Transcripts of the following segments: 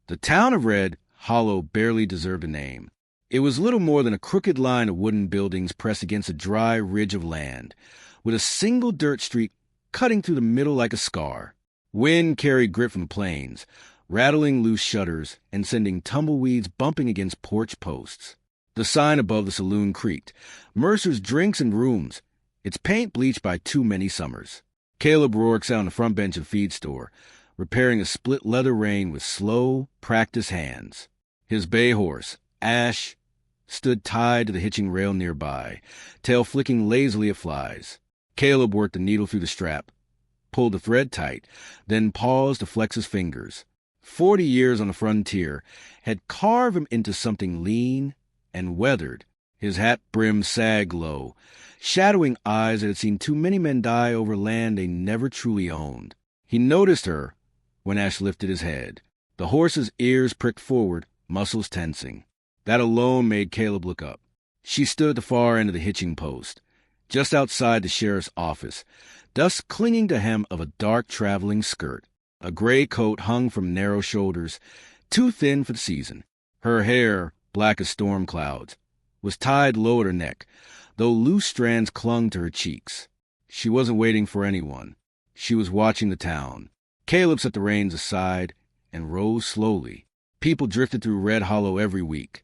The town of Red Hollow barely deserved a name. It was little more than a crooked line of wooden buildings pressed against a dry ridge of land, with a single dirt street cutting through the middle like a scar. Wind carried grit from the plains, rattling loose shutters and sending tumbleweeds bumping against porch posts. The sign above the saloon creaked. Mercer's Drinks and Rooms, its paint bleached by too many summers. Caleb Rourke sat on the front bench of the feed store, repairing a split leather rein with slow, practiced hands. His bay horse, Ash, stood tied to the hitching rail nearby, tail flicking lazily at flies. Caleb worked the needle through the strap, pulled the thread tight, then paused to flex his fingers. 40 years on the frontier had carved him into something lean and weathered. His hat brim sagged low, shadowing eyes that had seen too many men die over land they never truly owned. He noticed her when Ash lifted his head. The horse's ears pricked forward, muscles tensing. That alone made Caleb look up. She stood at the far end of the hitching post, just outside the sheriff's office, dust clinging to hem of a dark traveling skirt. A gray coat hung from narrow shoulders, too thin for the season. Her hair, black as storm clouds, was tied low at her neck, though loose strands clung to her cheeks. She wasn't waiting for anyone. She was watching the town. Caleb set the reins aside and rose slowly. People drifted through Red Hollow every week.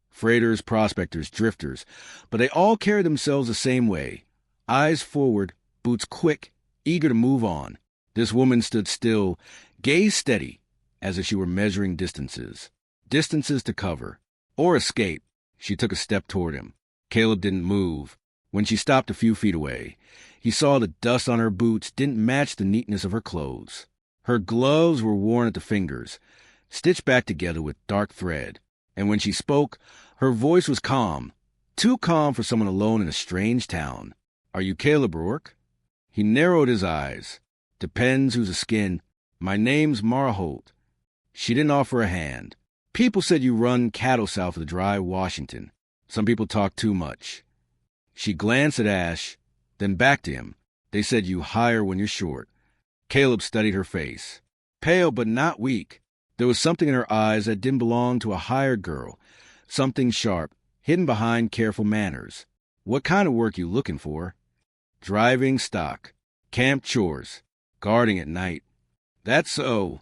Freighters, prospectors, drifters, but they all carried themselves the same way. Eyes forward, boots quick, eager to move on. This woman stood still, gaze steady, as if she were measuring distances. Distances to cover, or escape. She took a step toward him. Caleb didn't move. When she stopped a few feet away, he saw the dust on her boots didn't match the neatness of her clothes. Her gloves were worn at the fingers, stitched back together with dark thread. And when she spoke, her voice was calm, too calm for someone alone in a strange town. "Are you Caleb Rourke?" He narrowed his eyes. "Depends who's a skin. My name's Mara Holt." She didn't offer a hand. "People said you run cattle south of the dry Washington. Some people talk too much." She glanced at Ash, then back to him. "They said you hire when you're short." Caleb studied her face. Pale but not weak. There was something in her eyes that didn't belong to a hired girl, something sharp, hidden behind careful manners. "What kind of work you looking for?" "Driving stock, camp chores, guarding at night." "That's so."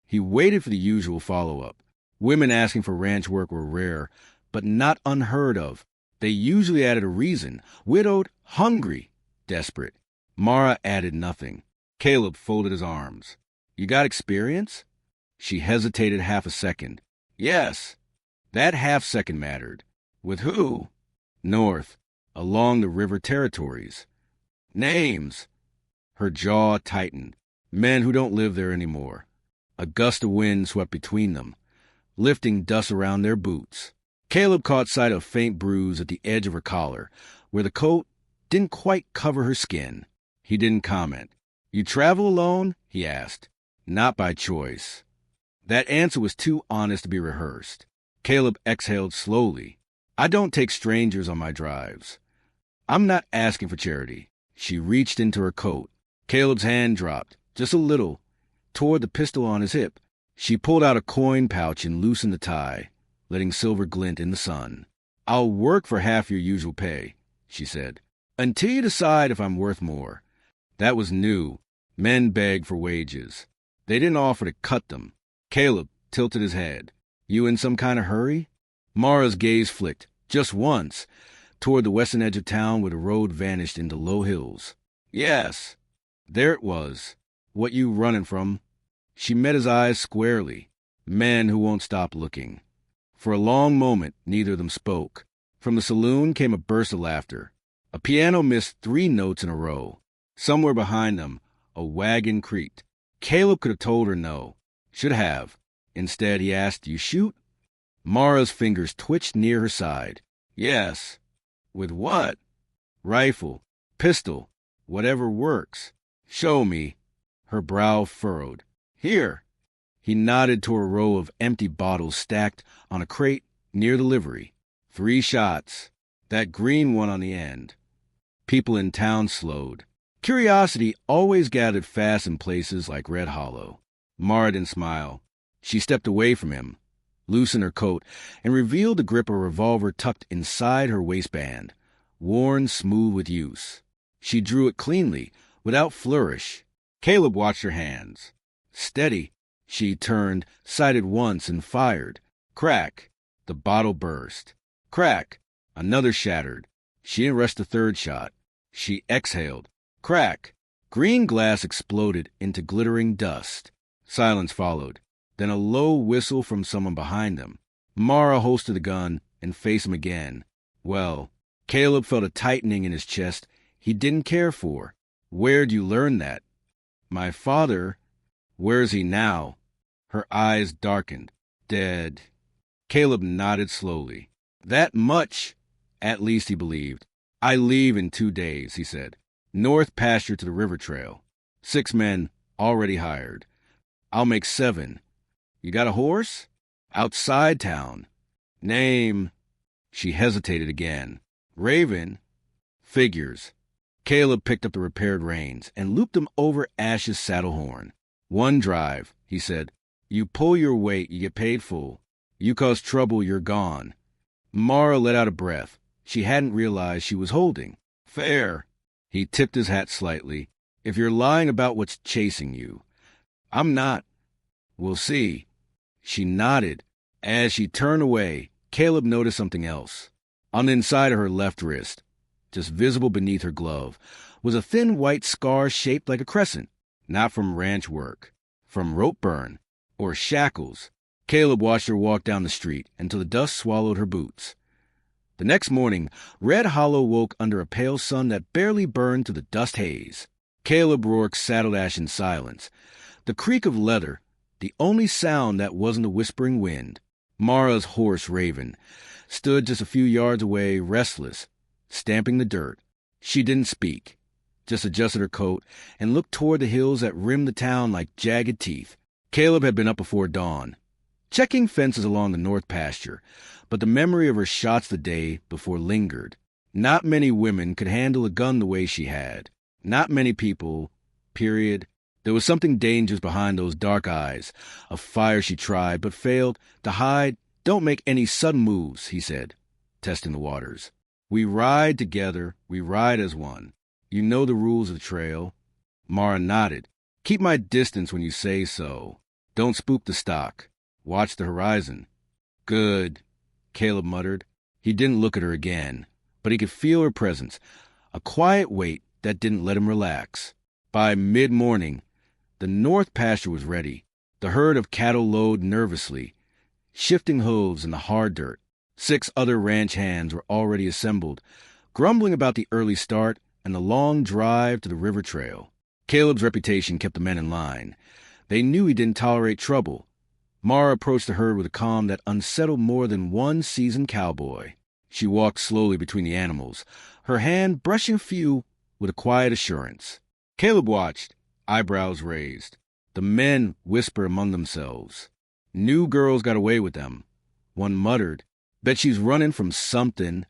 He waited for the usual follow-up. Women asking for ranch work were rare, but not unheard of. They usually added a reason: widowed, hungry, desperate. Mara added nothing. Caleb folded his arms. "You got experience?" She hesitated half a second. "Yes." That half-second mattered. "With who?" "North, along the river territories." "Names?" Her jaw tightened. "Men who don't live there anymore." A gust of wind swept between them, lifting dust around their boots. Caleb caught sight of a faint bruise at the edge of her collar, where the coat didn't quite cover her skin. He didn't comment. "You travel alone?" he asked. "Not by choice." That answer was too honest to be rehearsed. Caleb exhaled slowly. "I don't take strangers on my drives. I'm not asking for charity." She reached into her coat. Caleb's hand dropped, just a little, toward the pistol on his hip. She pulled out a coin pouch and loosened the tie, letting silver glint in the sun. "I'll work for half your usual pay," she said, "until you decide if I'm worth more." That was new. Men begged for wages. They didn't offer to cut them. Caleb tilted his head. "You in some kind of hurry?" Mara's gaze flicked, just once, toward the western edge of town where the road vanished into low hills. "Yes." There it was. "What you running from?" She met his eyes squarely. Men who won't stop looking. For a long moment, neither of them spoke. From the saloon came a burst of laughter. A piano missed 3 notes in a row. Somewhere behind them, a wagon creaked. Caleb could have told her no. Should have. Instead, he asked, "Do you shoot?" Mara's fingers twitched near her side. "Yes." "With what?" "Rifle. Pistol. Whatever works." "Show me." Her brow furrowed. "Here." He nodded toward a row of empty bottles stacked on a crate near the livery. 3 shots. That green one on the end. People in town slowed. Curiosity always gathered fast in places like Red Hollow. Mara didn't smile. She stepped away from him, loosened her coat, and revealed the grip of a revolver tucked inside her waistband, worn smooth with use. She drew it cleanly, without flourish. Caleb watched her hands. Steady. She turned, sighted once, and fired. Crack. The bottle burst. Crack. Another shattered. She didn't rush the third shot. She exhaled. Crack. Green glass exploded into glittering dust. Silence followed. Then a low whistle from someone behind them. Mara holstered the gun and faced him again. Well, Caleb felt a tightening in his chest he didn't care for. Where'd you learn that? My father. Where is he now? Her eyes darkened. Dead. Caleb nodded slowly. That much, at least he believed. I leave in 2 days, he said. North pasture to the river trail. 6 men already hired. I'll make 7. You got a horse? Outside town. Name. She hesitated again. Raven. Figures. Caleb picked up the repaired reins and looped them over Ash's saddle horn. 1 drive, he said. You pull your weight, you get paid full. You cause trouble, you're gone. Mara let out a breath. She hadn't realized she was holding. Fair. He tipped his hat slightly. If you're lying about what's chasing you. I'm not. We'll see. She nodded. As she turned away, Caleb noticed something else. On the inside of her left wrist, just visible beneath her glove, was a thin white scar shaped like a crescent. Not from ranch work, from rope burn, or shackles. Caleb watched her walk down the street until the dust swallowed her boots. The next morning, Red Hollow woke under a pale sun that barely burned to the dust haze. Caleb Rourke saddled Ash in silence. The creak of leather, the only sound that wasn't a whispering wind. Mara's horse, Raven, stood just a few yards away, restless, stamping the dirt. She didn't speak, just adjusted her coat and looked toward the hills that rimmed the town like jagged teeth. Caleb had been up before dawn, checking fences along the north pasture, but the memory of her shots the day before lingered. Not many women could handle a gun the way she had. Not many people, period. There was something dangerous behind those dark eyes, a fire she tried but failed to hide. Don't make any sudden moves, he said, testing the waters. We ride together, we ride as one. You know the rules of the trail. Mara nodded. Keep my distance when you say so. Don't spook the stock. Watch the horizon. Good, Caleb muttered. He didn't look at her again, but he could feel her presence, a quiet weight that didn't let him relax. By mid-morning, the north pasture was ready. The herd of cattle lowed nervously, shifting hooves in the hard dirt. 6 other ranch hands were already assembled, grumbling about the early start and the long drive to the river trail. Caleb's reputation kept the men in line. They knew he didn't tolerate trouble. Mara approached the herd with a calm that unsettled more than one seasoned cowboy. She walked slowly between the animals, her hand brushing a few with a quiet assurance. Caleb watched, eyebrows raised. The men whispered among themselves. New girls got away with them. One muttered, Bet she's running from something,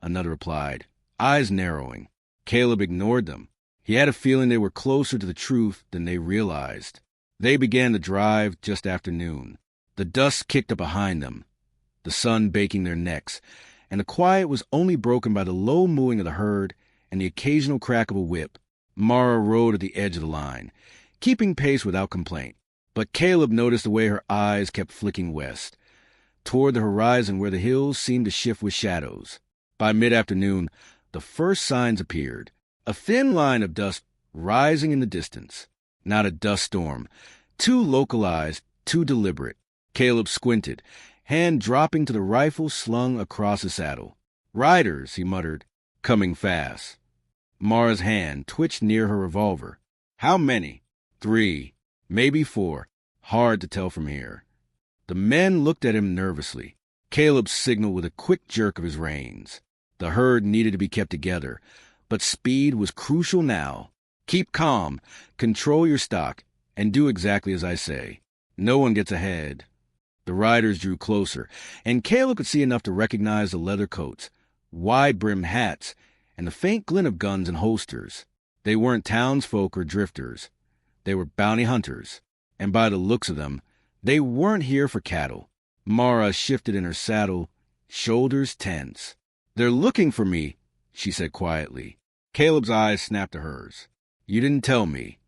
another replied, eyes narrowing. Caleb ignored them. He had a feeling they were closer to the truth than they realized. They began the drive just after noon. The dust kicked up behind them, the sun baking their necks, and the quiet was only broken by the low mooing of the herd and the occasional crack of a whip. Mara rode at the edge of the line, keeping pace without complaint. But Caleb noticed the way her eyes kept flicking west, toward the horizon where the hills seemed to shift with shadows. By mid-afternoon, the first signs appeared, a thin line of dust rising in the distance. Not a dust storm, too localized, too deliberate. Caleb squinted, hand dropping to the rifle slung across his saddle. Riders, he muttered, coming fast. Mara's hand twitched near her revolver. How many? 3, maybe 4. Hard to tell from here. The men looked at him nervously. Caleb signaled with a quick jerk of his reins. The herd needed to be kept together, but speed was crucial now. Keep calm, control your stock, and do exactly as I say. No one gets ahead. The riders drew closer, and Caleb could see enough to recognize the leather coats, wide-brimmed hats, and the faint glint of guns and holsters. They weren't townsfolk or drifters. They were bounty hunters, and by the looks of them, They weren't here for cattle. Mara shifted in her saddle, shoulders tense. "They're looking for me," she said quietly. Caleb's eyes snapped to hers. "You didn't tell me."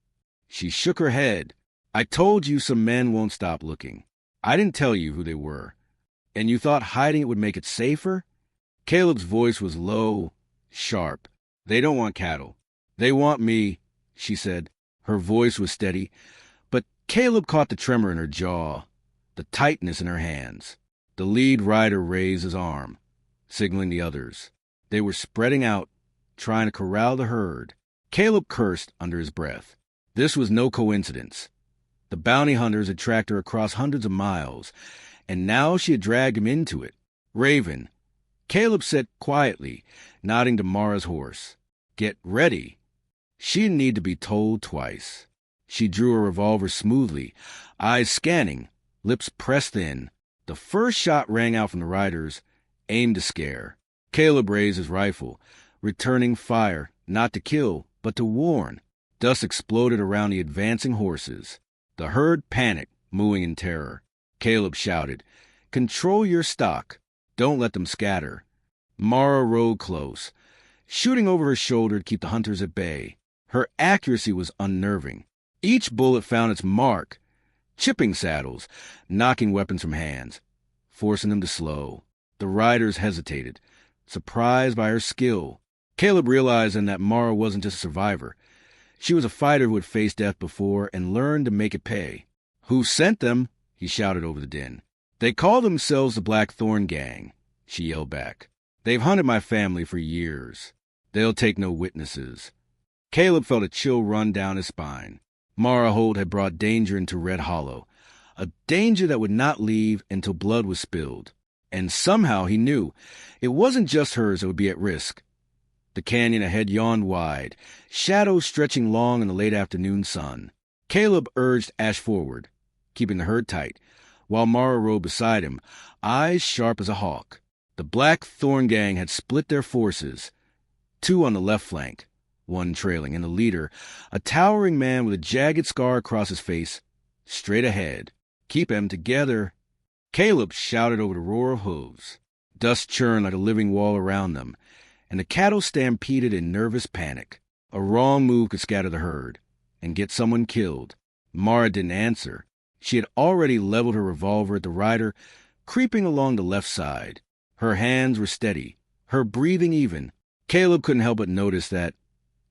She shook her head. "I told you some men won't stop looking. I didn't tell you who they were. And you thought hiding it would make it safer?" Caleb's voice was low, sharp. "They don't want cattle. They want me," she said. Her voice was steady, but Caleb caught the tremor in her jaw, the tightness in her hands. The lead rider raised his arm, signaling the others. They were spreading out, trying to corral the herd. Caleb cursed under his breath. This was no coincidence. The bounty hunters had tracked her across hundreds of miles, and now she had dragged him into it. "Raven," Caleb said quietly, nodding to Mara's horse. "Get ready." She didn't need to be told twice. She drew her revolver smoothly, eyes scanning, lips pressed in. The first shot rang out from the riders, aimed to scare. Caleb raised his rifle, returning fire, not to kill, but to warn. Dust exploded around the advancing horses. The herd panicked, mooing in terror. Caleb shouted, "Control your stock. Don't let them scatter." Mara rode close, shooting over her shoulder to keep the hunters at bay. Her accuracy was unnerving. Each bullet found its mark, chipping saddles, knocking weapons from hands, forcing them to slow. The riders hesitated, surprised by her skill. Caleb realized then that Mara wasn't just a survivor. She was a fighter who had faced death before and learned to make it pay. "Who sent them?" he shouted over the din. "They call themselves the Black Thorn gang," she yelled back. "They've hunted my family for years. They'll take no witnesses." Caleb felt a chill run down his spine. Mara Holt had brought danger into Red Hollow, a danger that would not leave until blood was spilled. And somehow he knew it wasn't just hers that would be at risk. The canyon ahead yawned wide, shadows stretching long in the late afternoon sun. Caleb urged Ash forward, keeping the herd tight, while Mara rode beside him, eyes sharp as a hawk. The Black Thorn gang had split their forces, two on the left flank, one trailing, and the leader, a towering man with a jagged scar across his face, straight ahead. "Keep 'em together." Caleb shouted over the roar of hooves. Dust churned like a living wall around them, and the cattle stampeded in nervous panic. A wrong move could scatter the herd and get someone killed. Mara didn't answer. She had already leveled her revolver at the rider, creeping along the left side. Her hands were steady, her breathing even. Caleb couldn't help but notice that,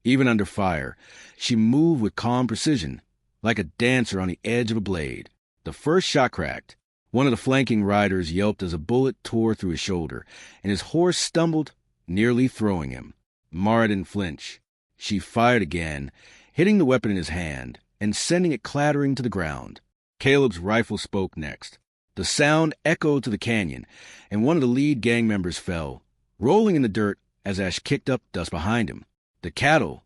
even under fire, she moved with calm precision, like a dancer on the edge of a blade. The first shot cracked. One of the flanking riders yelped as a bullet tore through his shoulder, and his horse stumbled, nearly throwing him. Mara didn't flinch. She fired again, hitting the weapon in his hand and sending it clattering to the ground. Caleb's rifle spoke next. The sound echoed to the canyon, and one of the lead gang members fell, rolling in the dirt as Ash kicked up dust behind him. The cattle,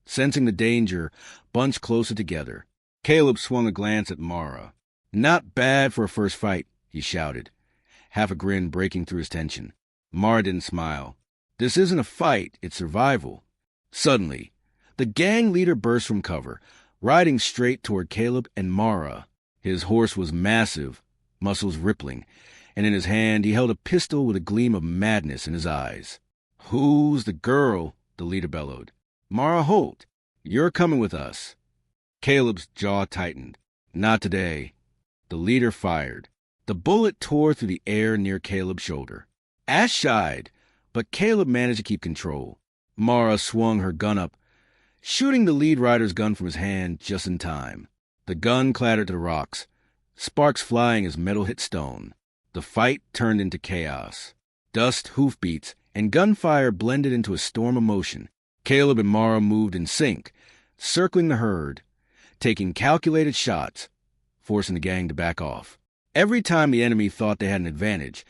sensing the danger, bunched closer together. Caleb swung a glance at Mara. "Not bad for a first fight," he shouted, half a grin breaking through his tension. Mara didn't smile. "This isn't a fight, it's survival." Suddenly, the gang leader burst from cover, riding straight toward Caleb and Mara. His horse was massive, muscles rippling, and in his hand he held a pistol with a gleam of madness in his eyes. "Who's the girl?" the leader bellowed. "Mara Holt. You're coming with us." Caleb's jaw tightened. "Not today." The leader fired. The bullet tore through the air near Caleb's shoulder. Ash shied, but Caleb managed to keep control. Mara swung her gun up, shooting the lead rider's gun from his hand just in time. The gun clattered to the rocks, sparks flying as metal hit stone. The fight turned into chaos. Dust, hoofbeats, and gunfire blended into a storm of motion. Caleb and Mara moved in sync, circling the herd, taking calculated shots, forcing the gang to back off. Every time the enemy thought they had an advantage,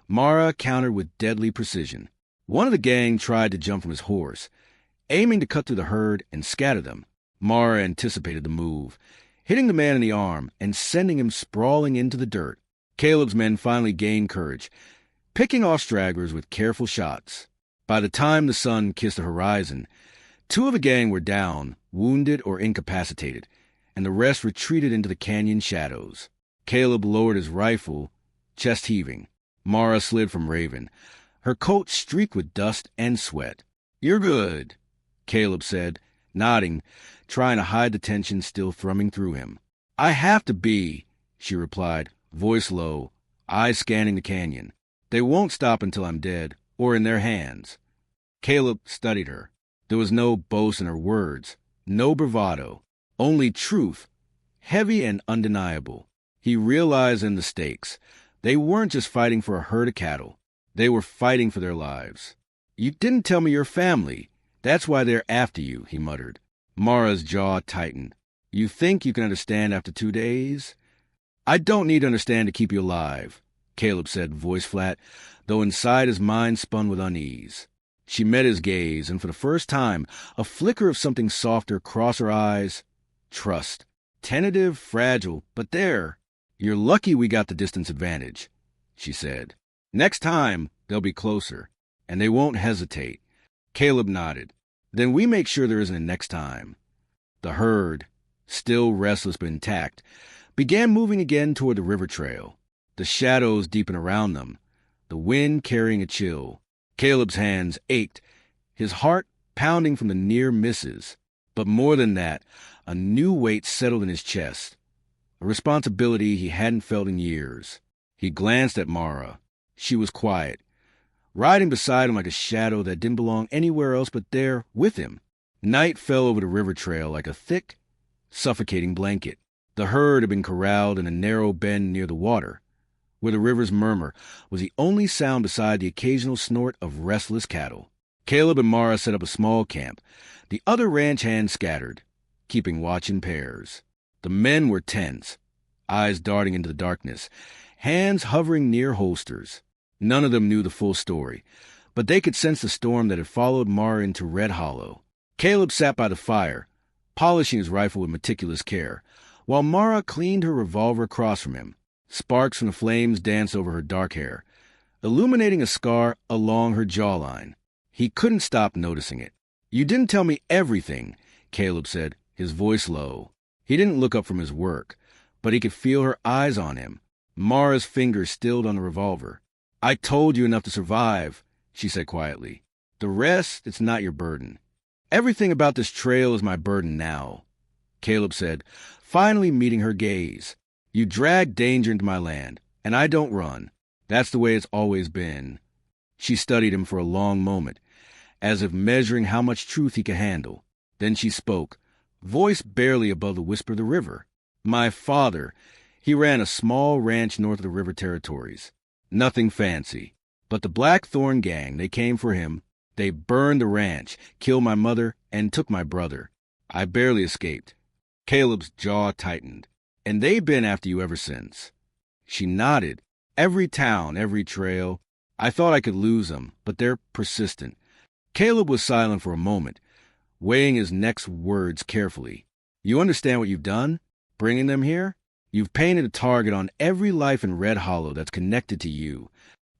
Mara countered with deadly precision. One of the gang tried to jump from his horse, aiming to cut through the herd and scatter them. Mara anticipated the move, hitting the man in the arm and sending him sprawling into the dirt. Caleb's men finally gained courage, picking off stragglers with careful shots. By the time the sun kissed the horizon, two of the gang were down, wounded or incapacitated, and the rest retreated into the canyon shadows. Caleb lowered his rifle, chest heaving. Mara slid from Raven, her coat streaked with dust and sweat. "You're good," Caleb said, nodding, trying to hide the tension still thrumming through him. "I have to be," she replied, voice low, eyes scanning the canyon. "They won't stop until I'm dead, or in their hands." Caleb studied her. There was no boast in her words, no bravado, only truth, heavy and undeniable. He realized in the stakes. They weren't just fighting for a herd of cattle. They were fighting for their lives. "You didn't tell me your family. That's why they're after you," he muttered. Mara's jaw tightened. "You think you can understand after 2 days?" "I don't need to understand to keep you alive," Caleb said, voice flat, though inside his mind spun with unease. She met his gaze, and for the first time, a flicker of something softer crossed her eyes. Trust. Tentative, fragile, but there. "You're lucky we got the distance advantage," she said. "Next time, they'll be closer, and they won't hesitate." Caleb nodded. "Then we make sure there isn't a next time." The herd, still restless but intact, began moving again toward the river trail. The shadows deepened around them, the wind carrying a chill. Caleb's hands ached, his heart pounding from the near misses. But more than that, a new weight settled in his chest, a responsibility he hadn't felt in years. He glanced at Mara. She was quiet, riding beside him like a shadow that didn't belong anywhere else but there with him. Night fell over the river trail like a thick, suffocating blanket. The herd had been corralled in a narrow bend near the water, where the river's murmur was the only sound beside the occasional snort of restless cattle. Caleb and Mara set up a small camp. The other ranch hands scattered, keeping watch in pairs. The men were tense, eyes darting into the darkness, hands hovering near holsters. None of them knew the full story, but they could sense the storm that had followed Mara into Red Hollow. Caleb sat by the fire, polishing his rifle with meticulous care, while Mara cleaned her revolver across from him. Sparks from the flames danced over her dark hair, illuminating a scar along her jawline. He couldn't stop noticing it. "You didn't tell me everything," Caleb said, his voice low. He didn't look up from his work, but he could feel her eyes on him. Mara's fingers stilled on the revolver. "I told you enough to survive," she said quietly. "The rest, it's not your burden." "Everything about this trail is my burden now," Caleb said, finally meeting her gaze. "You dragged danger into my land, and I don't run. That's the way it's always been." She studied him for a long moment, as if measuring how much truth he could handle. Then she spoke, voice barely above the whisper of the river. "My father, he ran a small ranch north of the river territories. Nothing fancy. But the Black Thorn gang, they came for him. They burned the ranch, killed my mother, and took my brother. I barely escaped." Caleb's jaw tightened. "And they've been after you ever since." She nodded. "Every town, every trail. I thought I could lose them, but they're persistent." Caleb was silent for a moment, weighing his next words carefully. "You understand what you've done? Bringing them here? You've painted a target on every life in Red Hollow that's connected to you."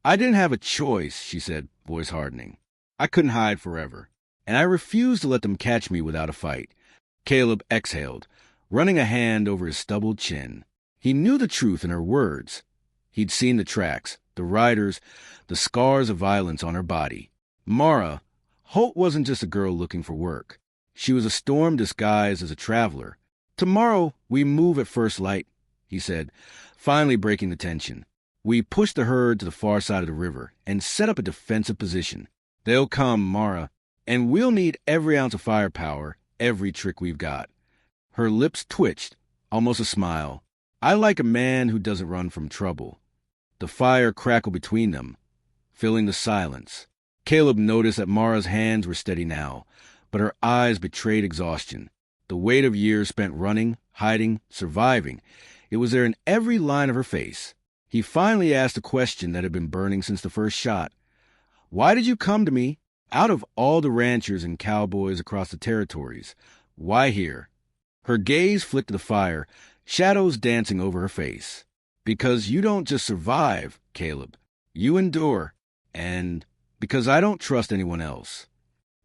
"I didn't have a choice," she said, voice hardening. "I couldn't hide forever, and I refused to let them catch me without a fight." Caleb exhaled, running a hand over his stubbled chin. He knew the truth in her words. He'd seen the tracks, the riders, the scars of violence on her body. Mara Holt wasn't just a girl looking for work. She was a storm disguised as a traveler. "Tomorrow we move at first light," he said, finally breaking the tension. "We push the herd to the far side of the river and set up a defensive position. They'll come, Mara, and we'll need every ounce of firepower, every trick we've got." Her lips twitched, almost a smile. "I like a man who doesn't run from trouble." The fire crackled between them, filling the silence. Caleb noticed that Mara's hands were steady now, but her eyes betrayed exhaustion. The weight of years spent running, hiding, surviving. It was there in every line of her face. He finally asked a question that had been burning since the first shot. "Why did you come to me? Out of all the ranchers and cowboys across the territories, why here?" Her gaze flicked to the fire, shadows dancing over her face. "Because you don't just survive, Caleb. You endure. And because I don't trust anyone else."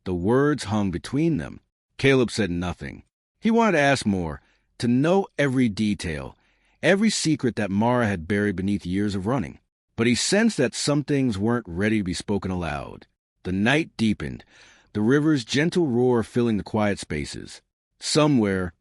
The words hung between them. Caleb said nothing. He wanted to ask more, to know every detail, every secret that Mara had buried beneath years of running. But he sensed that some things weren't ready to be spoken aloud. The night deepened, the river's gentle roar filling the quiet spaces. Somewhere,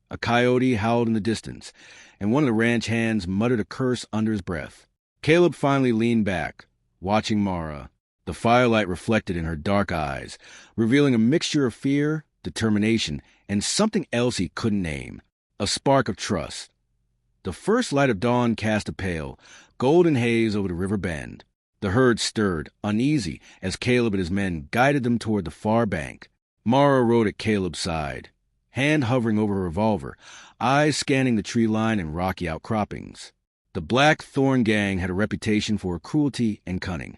a coyote howled in the distance, and one of the ranch hands muttered a curse under his breath. Caleb finally leaned back, watching Mara. The firelight reflected in her dark eyes, revealing a mixture of fear, determination, and something else he couldn't name. A spark of trust. The first light of dawn cast a pale, golden haze over the river bend. The herd stirred, uneasy, as Caleb and his men guided them toward the far bank. Mara rode at Caleb's side, hand hovering over her revolver, eyes scanning the tree line and rocky outcroppings. The Black Thorn gang had a reputation for cruelty and cunning.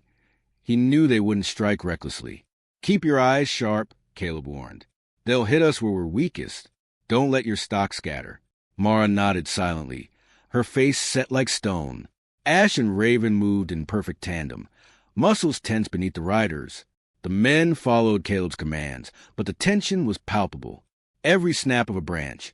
He knew they wouldn't strike recklessly. "Keep your eyes sharp," Caleb warned. "They'll hit us where we're weakest. Don't let your stock scatter." Mara nodded silently, her face set like stone. Ash and Raven moved in perfect tandem, muscles tense beneath the riders. The men followed Caleb's commands, but the tension was palpable. Every snap of a branch,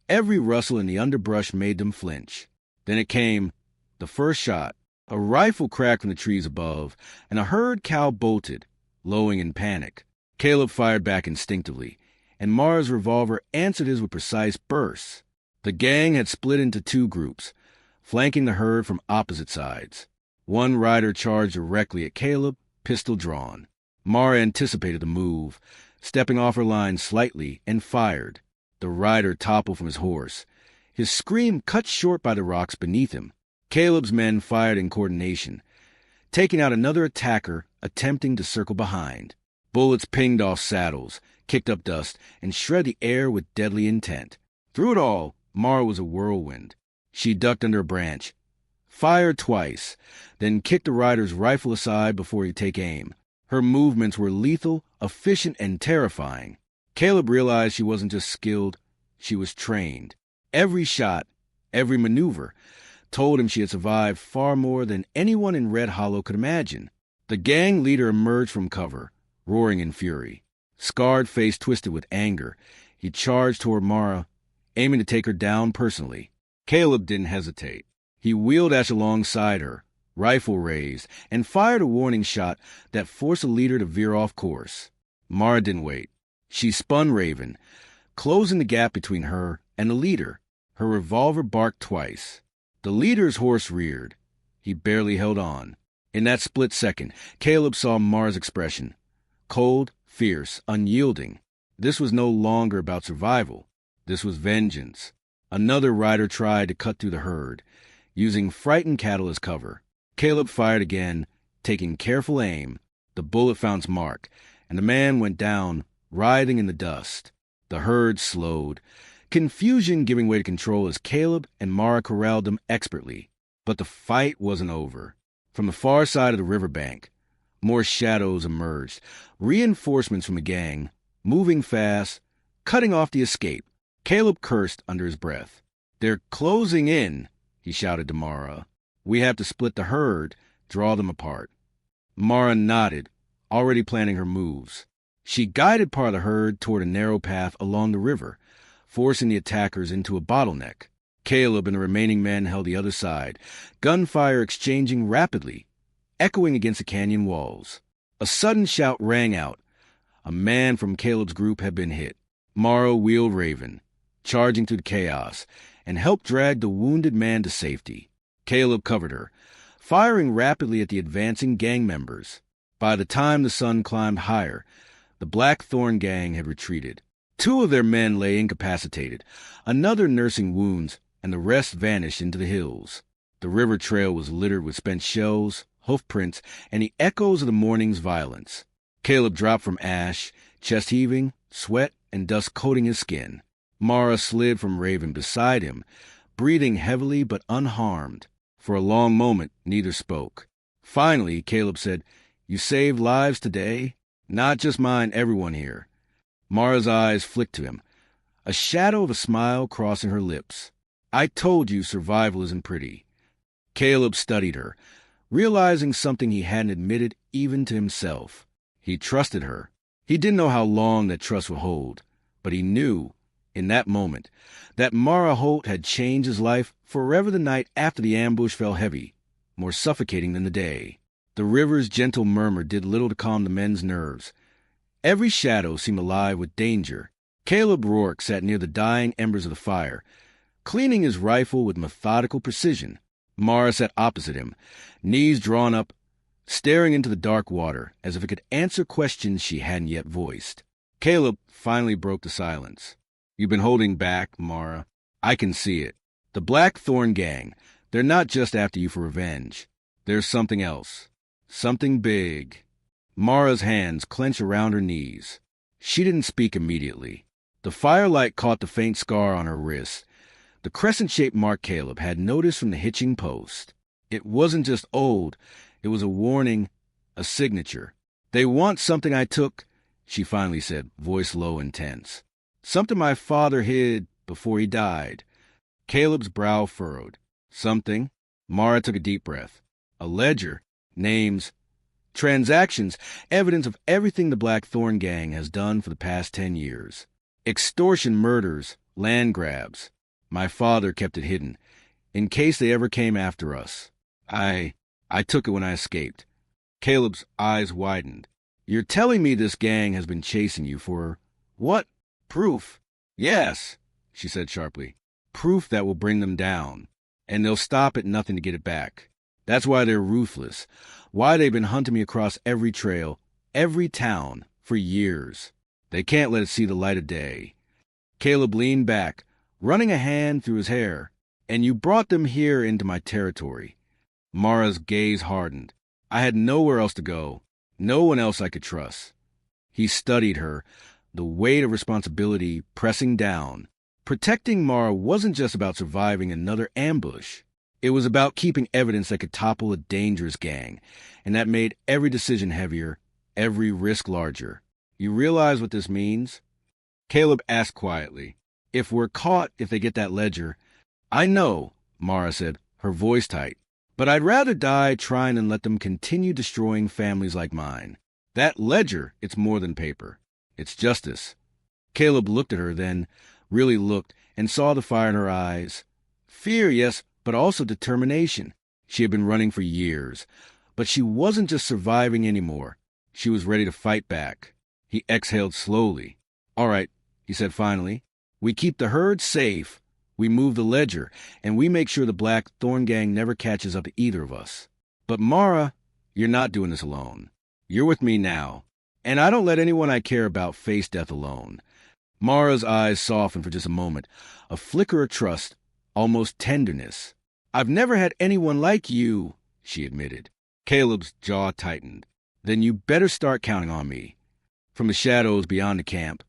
every rustle in the underbrush made them flinch. Then it came, the first shot. A rifle cracked from the trees above, and a herd cow bolted, lowing in panic. Caleb fired back instinctively, and Mara's revolver answered his with precise bursts. The gang had split into two groups, flanking the herd from opposite sides. One rider charged directly at Caleb, pistol drawn. Mara anticipated the move, stepping off her line slightly, and fired. The rider toppled from his horse, his scream cut short by the rocks beneath him. Caleb's men fired in coordination, taking out another attacker attempting to circle behind. Bullets pinged off saddles, kicked up dust, and shred the air with deadly intent. Through it all, Mara was a whirlwind. She ducked under a branch, fired twice, then kicked the rider's rifle aside before he'd take aim. Her movements were lethal, efficient, and terrifying. Caleb realized she wasn't just skilled, she was trained. Every shot, every maneuver, told him she had survived far more than anyone in Red Hollow could imagine. The gang leader emerged from cover, roaring in fury. Scarred face twisted with anger, he charged toward Mara, aiming to take her down personally. Caleb didn't hesitate. He wheeled Ash alongside her, rifle raised, and fired a warning shot that forced the leader to veer off course. Mara didn't wait. She spun Raven, closing the gap between her and the leader. Her revolver barked twice. The leader's horse reared. He barely held on. In that split second, Caleb saw Mara's expression. Cold, fierce, unyielding. This was no longer about survival. This was vengeance. Another rider tried to cut through the herd, using frightened cattle as cover. Caleb fired again, taking careful aim. The bullet found its mark, and the man went down, writhing in the dust. The herd slowed, confusion giving way to control as Caleb and Mara corralled them expertly. But the fight wasn't over. From the far side of the riverbank, more shadows emerged, reinforcements from the gang, moving fast, cutting off the escape. Caleb cursed under his breath. "They're closing in," he shouted to Mara. "We have to split the herd, draw them apart." Mara nodded, already planning her moves. She guided part of the herd toward a narrow path along the river, forcing the attackers into a bottleneck. Caleb and the remaining men held the other side, gunfire exchanging rapidly, echoing against the canyon walls. A sudden shout rang out. A man from Caleb's group had been hit. Mara wheeled Raven, charging through the chaos, and helped drag the wounded man to safety. Caleb covered her, firing rapidly at the advancing gang members. By the time the sun climbed higher, the Black Thorn gang had retreated. 2 of their men lay incapacitated, another nursing wounds, and the rest vanished into the hills. The river trail was littered with spent shells, hoofprints, and the echoes of the morning's violence. Caleb dropped from Ash, chest heaving, sweat and dust coating his skin. Mara slid from Raven beside him, breathing heavily but unharmed. For a long moment, neither spoke. Finally, Caleb said, "You saved lives today? Not just mine, everyone here." Mara's eyes flicked to him, a shadow of a smile crossing her lips. "I told you survival isn't pretty." Caleb studied her, realizing something he hadn't admitted even to himself. He trusted her. He didn't know how long that trust would hold, but he knew in that moment, that Mara Holt had changed his life forever the night after the ambush fell heavy, more suffocating than the day. The river's gentle murmur did little to calm the men's nerves. Every shadow seemed alive with danger. Caleb Rourke sat near the dying embers of the fire, cleaning his rifle with methodical precision. Mara sat opposite him, knees drawn up, staring into the dark water as if it could answer questions she hadn't yet voiced. Caleb finally broke the silence. "You've been holding back, Mara. I can see it. The Black Thorn gang, they're not just after you for revenge. There's something else. Something big." Mara's hands clenched around her knees. She didn't speak immediately. The firelight caught the faint scar on her wrist, the crescent-shaped mark Caleb had noticed from the hitching post. It wasn't just old. It was a warning, a signature. "They want something I took," she finally said, voice low and tense. "Something my father hid before he died." Caleb's brow furrowed. "Something?" Mara took a deep breath. "A ledger, names, transactions, evidence of everything the Black Thorn gang has done for the past 10 years. Extortion, murders, land grabs. My father kept it hidden, in case they ever came after us. I took it when I escaped." Caleb's eyes widened. "You're telling me this gang has been chasing you for what? Proof?" "Yes," she said sharply. "Proof that will bring them down. And they'll stop at nothing to get it back. That's why they're ruthless. Why they've been hunting me across every trail, every town, for years. They can't let it see the light of day." Caleb leaned back, running a hand through his hair. "And you brought them here into my territory." Mara's gaze hardened. "I had nowhere else to go, no one else I could trust." He studied her, the weight of responsibility pressing down. Protecting Mara wasn't just about surviving another ambush. It was about keeping evidence that could topple a dangerous gang, and that made every decision heavier, every risk larger. "You realize what this means?" Caleb asked quietly. "If we're caught, if they get that ledger—" "I know," Mara said, her voice tight. "But I'd rather die trying than let them continue destroying families like mine. That ledger, it's more than paper. It's justice." Caleb looked at her, then really looked, and saw the fire in her eyes. Fear, yes, but also determination. She had been running for years, but she wasn't just surviving anymore. She was ready to fight back. He exhaled slowly. "All right," he said finally. "We keep the herd safe. We move the ledger, and we make sure the Black Thorn gang never catches up to either of us. But Mara, you're not doing this alone. You're with me now. And I don't let anyone I care about face death alone." Mara's eyes softened for just a moment, a flicker of trust, almost tenderness. "I've never had anyone like you," she admitted. Caleb's jaw tightened. "Then you better start counting on me." From the shadows beyond the camp,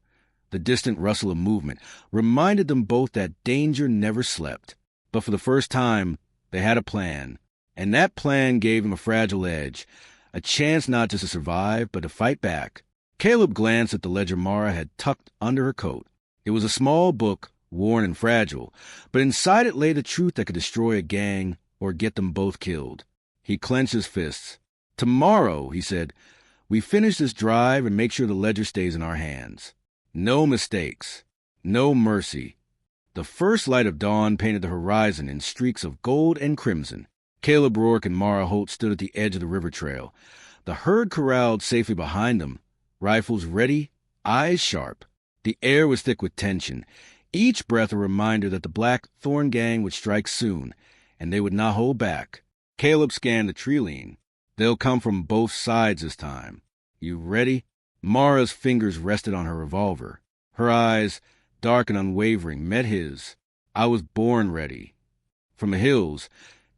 the distant rustle of movement reminded them both that danger never slept. But for the first time, they had a plan. And that plan gave them a fragile edge, a chance not just to survive, but to fight back. Caleb glanced at the ledger Mara had tucked under her coat. It was a small book, worn and fragile, but inside it lay the truth that could destroy a gang or get them both killed. He clenched his fists. "Tomorrow," he said, "we finish this drive and make sure the ledger stays in our hands. No mistakes. No mercy." The first light of dawn painted the horizon in streaks of gold and crimson. Caleb Rourke and Mara Holt stood at the edge of the river trail, the herd corralled safely behind them, rifles ready, eyes sharp. The air was thick with tension, each breath a reminder that the Black Thorn gang would strike soon, and they would not hold back. Caleb scanned the tree line. "They'll come from both sides this time. You ready?" Mara's fingers rested on her revolver. Her eyes, dark and unwavering, met his. "I was born ready." From the hills,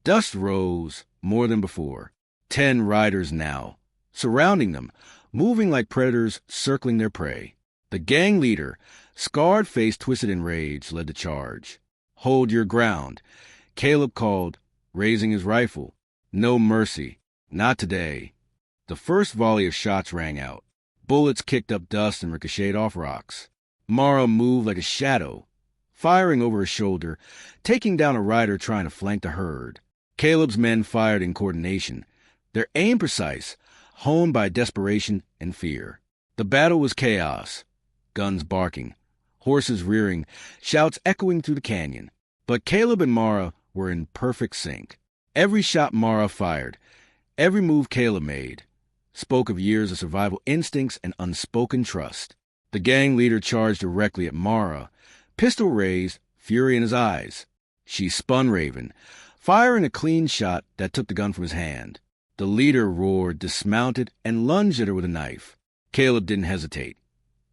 dust rose more than before. 10 riders now, surrounding them, moving like predators circling their prey. The gang leader, scarred face twisted in rage, led the charge. "Hold your ground," Caleb called, raising his rifle. "No mercy. Not today." The first volley of shots rang out. Bullets kicked up dust and ricocheted off rocks. Mara moved like a shadow, firing over her shoulder, taking down a rider trying to flank the herd. Caleb's men fired in coordination, their aim precise, honed by desperation and fear. The battle was chaos, guns barking, horses rearing, shouts echoing through the canyon. But Caleb and Mara were in perfect sync. Every shot Mara fired, every move Caleb made, spoke of years of survival instincts and unspoken trust. The gang leader charged directly at Mara, pistol raised, fury in his eyes. She spun Raven, firing a clean shot that took the gun from his hand. The leader roared, dismounted, and lunged at her with a knife. Caleb didn't hesitate.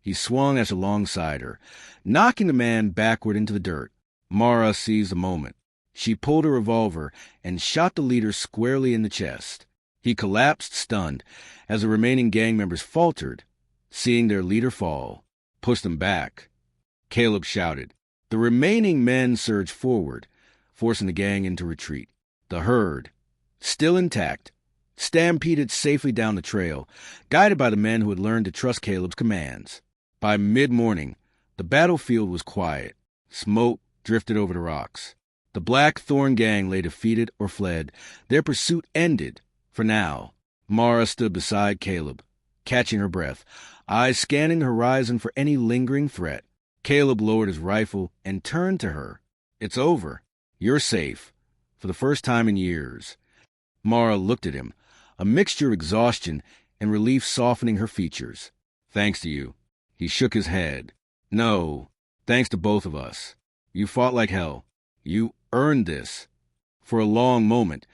He swung as alongside her, knocking the man backward into the dirt. Mara seized the moment. She pulled her revolver and shot the leader squarely in the chest. He collapsed, stunned, as the remaining gang members faltered, seeing their leader fall, pushed them back. Caleb shouted. The remaining men surged forward, forcing the gang into retreat. The herd, still intact, stampeded safely down the trail, guided by the men who had learned to trust Caleb's commands. By mid-morning, the battlefield was quiet. Smoke drifted over the rocks. The Black Thorn gang lay defeated or fled. Their pursuit ended, for now. Mara stood beside Caleb, catching her breath, eyes scanning the horizon for any lingering threat. Caleb lowered his rifle and turned to her. It's over. You're safe. For the first time in years. Mara looked at him, a mixture of exhaustion and relief softening her features. Thanks to you. He shook his head. No, thanks to both of us. You fought like hell. You earned this. For a long moment,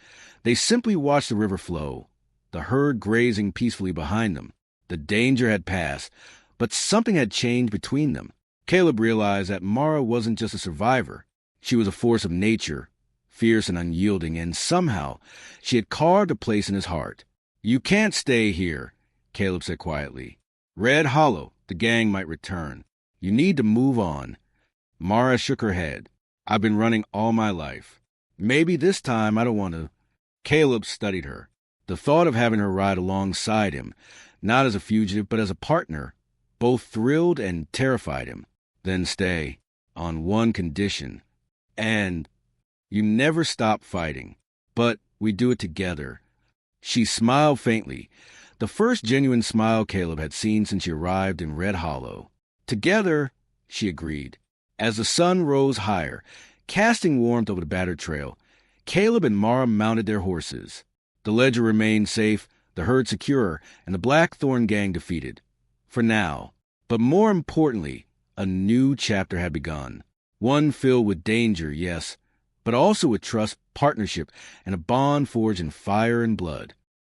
they simply watched the river flow, the herd grazing peacefully behind them. The danger had passed, but something had changed between them. Caleb realized that Mara wasn't just a survivor. She was a force of nature, fierce and unyielding, and somehow she had carved a place in his heart. You can't stay here, Caleb said quietly. Red Hollow, the gang might return. You need to move on. Mara shook her head. I've been running all my life. Maybe this time I don't want to. Caleb studied her. The thought of having her ride alongside him, not as a fugitive but as a partner, both thrilled and terrified him. Then stay, on one condition. And you never stop fighting. But we do it together. She smiled faintly, the first genuine smile Caleb had seen since she arrived in Red Hollow. Together, she agreed. As the sun rose higher, casting warmth over the battered trail, Caleb and Mara mounted their horses. The ledger remained safe, the herd secure, and the Black Thorn gang defeated. For now. But more importantly, a new chapter had begun. One filled with danger, yes, but also with trust, partnership, and a bond forged in fire and blood.